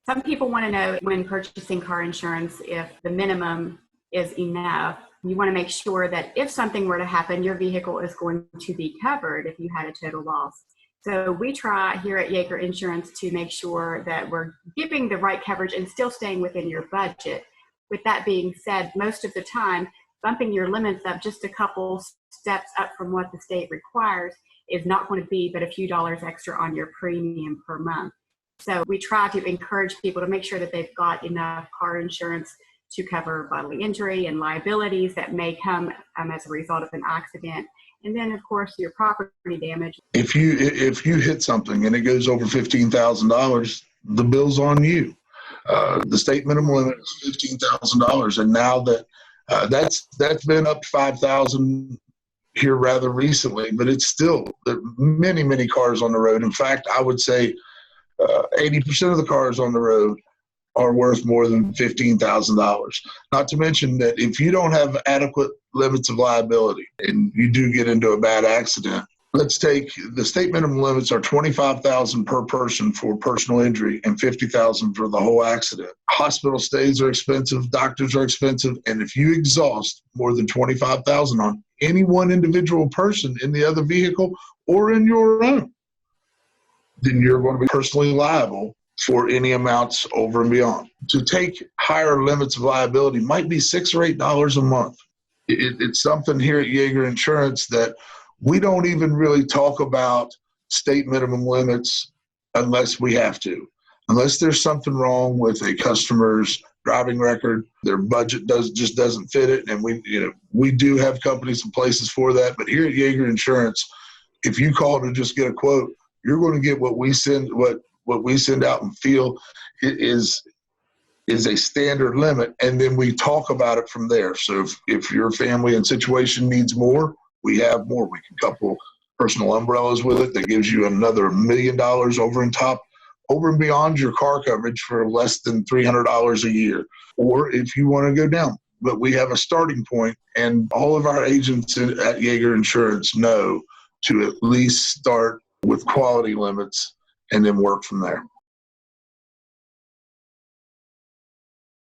Some people want to know when purchasing car insurance if the minimum is enough. You want to make sure that if something were to happen, your vehicle is going to be covered if you had a total loss. So we try here at Yeager Insurance to make sure that we're giving the right coverage and still staying within your budget. With that being said, most of the time, bumping your limits up just a couple steps up from what the state requires is not going to be but a few dollars extra on your premium per month. So we try to encourage people to make sure that they've got enough car insurance to cover bodily injury and liabilities that may come as a result of an accident. And then, of course, your property damage. If you hit something and it goes over $15,000, the bill's on you. The state minimum limit is $15,000, and now that's been up to $5,000 here rather recently, but it's still there are many cars on the road. In fact, I would say 80% of the cars on the road are worth more than $15,000. Not to mention that if you don't have adequate limits of liability and you do get into a bad accident, let's take the state minimum limits are $25,000 per person for personal injury and $50,000 for the whole accident. Hospital stays are expensive, doctors are expensive, and if you exhaust more than $25,000 on any one individual person in the other vehicle or in your own, then you're going to be personally liable for any amounts over and beyond. To take higher limits of liability might be $6 or $8 a month. It's something here at Yeager Insurance that we don't even really talk about state minimum limits unless we have to. Unless there's something wrong with a customer's driving record, their budget just doesn't fit it, and we do have companies and places for that. But here at Yeager Insurance, if you call to just get a quote, you're going to get what we send out and feel is a standard limit, and then we talk about it from there. So if your family and situation needs more, we have more. We can couple personal umbrellas with it that gives you another $1 million over and beyond your car coverage for less than $300 a year. Or if you want to go down. But we have a starting point, and all of our agents at Yeager Insurance know to at least start with quality limits and then work from there.